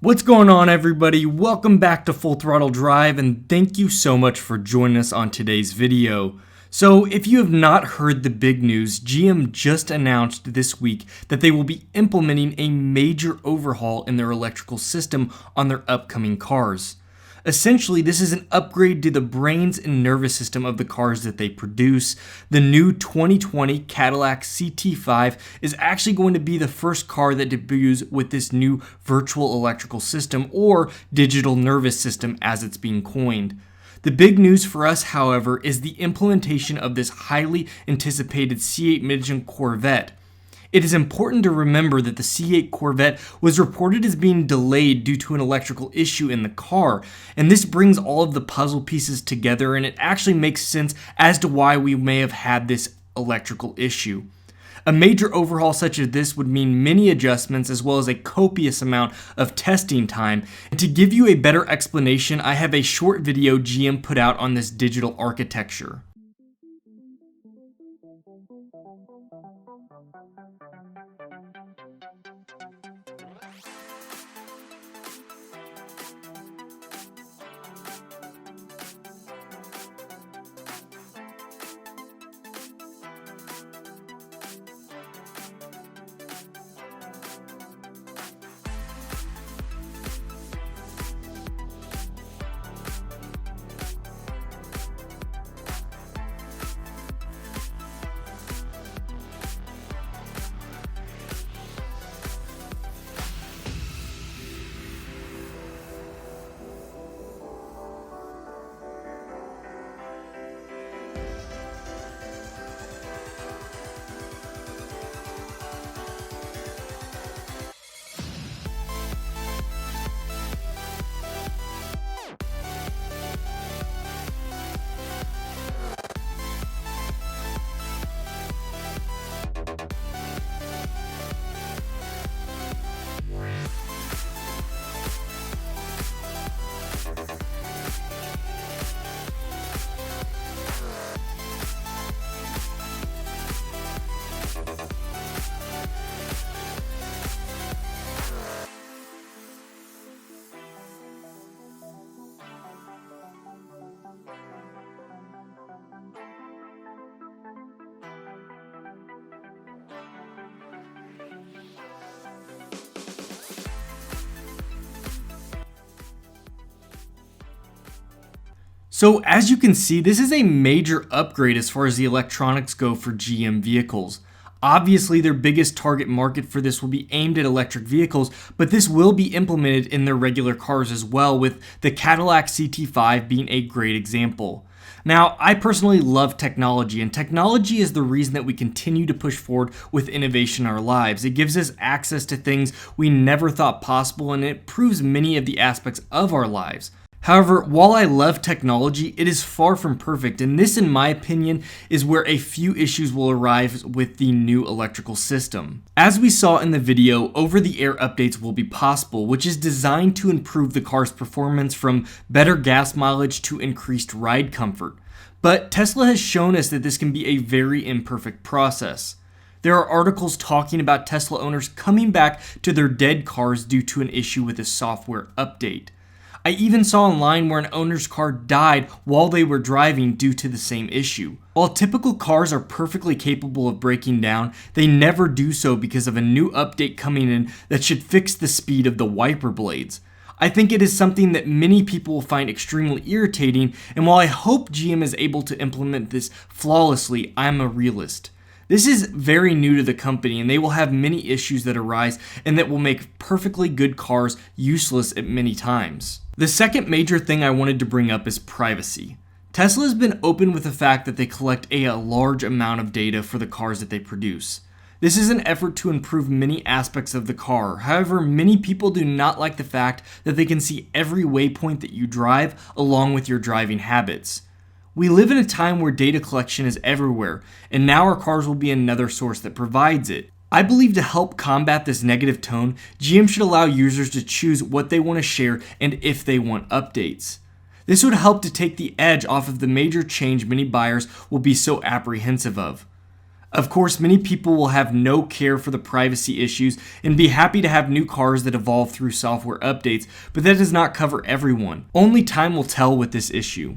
What's going on, everybody? Welcome back to Full Throttle Drive, and thank you so much for joining us on today's video. So if you have not heard the big news, GM just announced this week that they will be implementing a major overhaul in their electrical system on their upcoming cars. Essentially, this is an upgrade to the brains and nervous system of the cars that they produce. The new 2020 Cadillac CT5 is actually going to be the first car that debuts with this new virtual electrical system, or digital nervous system as it's being coined. The big news for us, however, is the implementation of this highly anticipated C8 Mid Engine Corvette. It is important to remember that the C8 Corvette was reported as being delayed due to an electrical issue in the car, and this brings all of the puzzle pieces together, and it actually makes sense as to why we may have had this electrical issue. A major overhaul such as this would mean many adjustments as well as a copious amount of testing time. And to give you a better explanation, I have a short video GM put out on this digital architecture. So as you can see, this is a major upgrade as far as the electronics go for GM vehicles. Obviously, their biggest target market for this will be aimed at electric vehicles, but this will be implemented in their regular cars as well, with the Cadillac CT5 being a great example. Now, I personally love technology, and technology is the reason that we continue to push forward with innovation in our lives. It gives us access to things we never thought possible, and it improves many of the aspects of our lives. However, while I love technology, it is far from perfect, and this, in my opinion, is where a few issues will arise with the new electrical system. As we saw in the video, over-the-air updates will be possible, which is designed to improve the car's performance from better gas mileage to increased ride comfort. But Tesla has shown us that this can be a very imperfect process. There are articles talking about Tesla owners coming back to their dead cars due to an issue with a software update. I even saw online where an owner's car died while they were driving due to the same issue. While typical cars are perfectly capable of breaking down, they never do so because of a new update coming in that should fix the speed of the wiper blades. I think it is something that many people will find extremely irritating, and while I hope GM is able to implement this flawlessly, I'm a realist. This is very new to the company, and they will have many issues that arise and that will make perfectly good cars useless at many times. The second major thing I wanted to bring up is privacy. Tesla has been open with the fact that they collect a large amount of data for the cars that they produce. This is an effort to improve many aspects of the car. However, many people do not like the fact that they can see every waypoint that you drive along with your driving habits. We live in a time where data collection is everywhere, and now our cars will be another source that provides it. I believe to help combat this negative tone, GM should allow users to choose what they want to share and if they want updates. This would help to take the edge off of the major change many buyers will be so apprehensive of. Of course, many people will have no care for the privacy issues and be happy to have new cars that evolve through software updates, but that does not cover everyone. Only time will tell with this issue.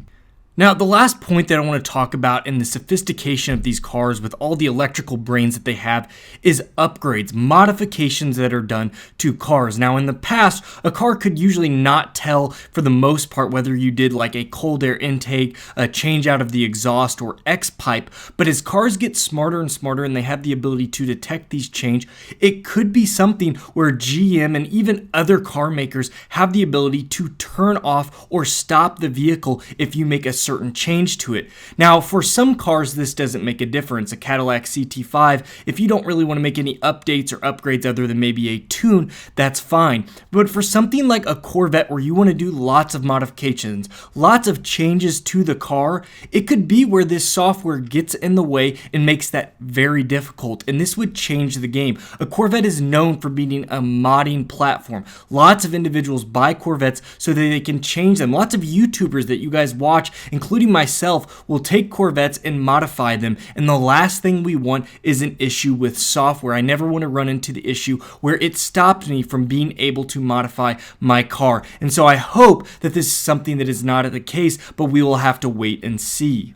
Now, the last point that I want to talk about in the sophistication of these cars with all the electrical brains that they have is upgrades, modifications that are done to cars. Now, in the past, a car could usually not tell for the most part whether you did like a cold air intake, a change out of the exhaust, or X-pipe, but as cars get smarter and smarter and they have the ability to detect these change, it could be something where GM and even other car makers have the ability to turn off or stop the vehicle if you make a certain change to it. Now, for some cars, this doesn't make a difference. A Cadillac CT5, if you don't really want to make any updates or upgrades other than maybe a tune, that's fine. But for something like a Corvette where you want to do lots of modifications, lots of changes to the car, it could be where this software gets in the way and makes that very difficult, and this would change the game. A Corvette is known for being a modding platform. Lots of individuals buy Corvettes so that they can change them. Lots of YouTubers that you guys watch, including myself, will take Corvettes and modify them, and the last thing we want is an issue with software. I never want to run into the issue where it stopped me from being able to modify my car, and so I hope that this is something that is not the case, but we will have to wait and see.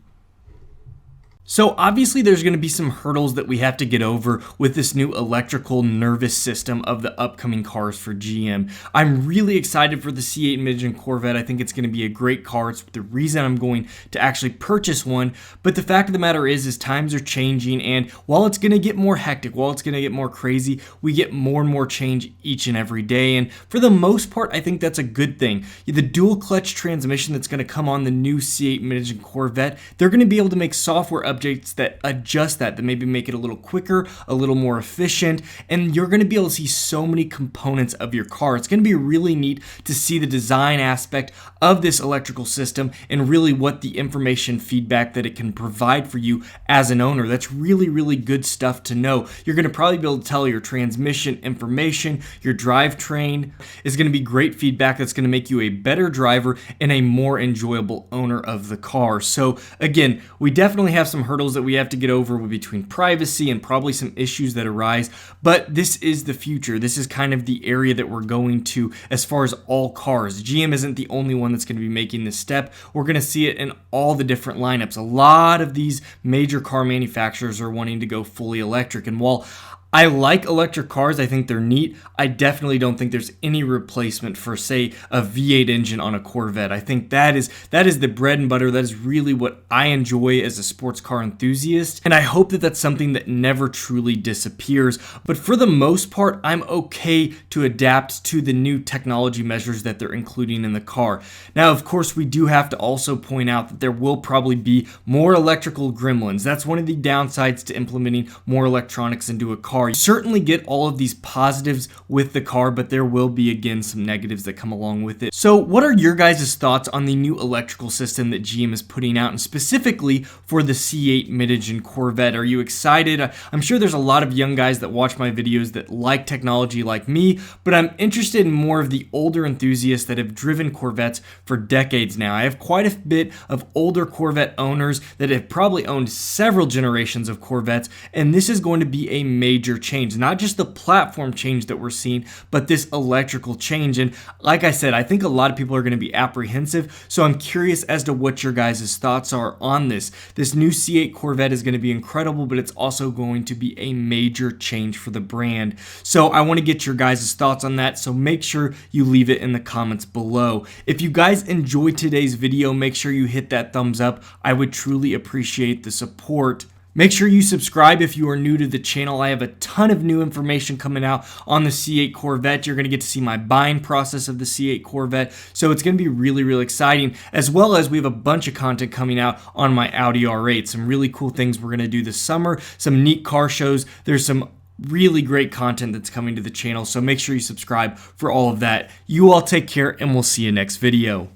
So obviously there's going to be some hurdles that we have to get over with this new electrical nervous system of the upcoming cars for GM. I'm really excited for the C8 Mid Engine Corvette. I think it's going to be a great car. It's the reason I'm going to actually purchase one. But the fact of the matter is times are changing, and while it's going to get more hectic, while it's going to get more crazy, we get more and more change each and every day. And for the most part, I think that's a good thing. The dual clutch transmission that's going to come on the new C8 Mid Engine Corvette, they're going to be able to make software updates that adjust that maybe make it a little quicker, a little more efficient, and you're going to be able to see so many components of your car. It's going to be really neat to see the design aspect of this electrical system and really what the information feedback that it can provide for you as an owner. That's really, really good stuff to know. You're going to probably be able to tell your transmission information, your drivetrain is going to be great feedback that's going to make you a better driver and a more enjoyable owner of the car. So again, we definitely have some hurdles that we have to get over between privacy and probably some issues that arise, but this is the future. This is kind of the area that we're going to as far as all cars. GM isn't the only one that's going to be making this step. We're going to see it in all the different lineups. A lot of these major car manufacturers are wanting to go fully electric, and while I like electric cars, I think they're neat, I definitely don't think there's any replacement for, say, a V8 engine on a Corvette. I think that is the bread and butter. That is really what I enjoy as a sports car enthusiast, and I hope that that's something that never truly disappears. But for the most part, I'm okay to adapt to the new technology measures that they're including in the car. Now, of course, we do have to also point out that there will probably be more electrical gremlins. That's one of the downsides to implementing more electronics into a car. You certainly get all of these positives with the car, but there will be, again, some negatives that come along with it. So what are your guys' thoughts on the new electrical system that GM is putting out, and specifically for the C8 Mid Engine Corvette? Are you excited? I'm sure there's a lot of young guys that watch my videos that like technology like me, but I'm interested in more of the older enthusiasts that have driven Corvettes for decades now. I have quite a bit of older Corvette owners that have probably owned several generations of Corvettes, and this is going to be a major change, not just the platform change that we're seeing, but this electrical change. And like I said, I think a lot of people are going to be apprehensive, so I'm curious as to what your guys' thoughts are on this. This new C8 Corvette is going to be incredible, but it's also going to be a major change for the brand. So I want to get your guys' thoughts on that, so make sure you leave it in the comments below. If you guys enjoyed today's video, make sure you hit that thumbs up. I would truly appreciate the support. Make sure you subscribe if you are new to the channel. I have a ton of new information coming out on the C8 Corvette. You're going to get to see my buying process of the C8 Corvette, so it's going to be really, really exciting, as well as we have a bunch of content coming out on my Audi R8. Some really cool things we're going to do this summer, some neat car shows. There's some really great content that's coming to the channel, so make sure you subscribe for all of that. You all take care, and we'll see you next video.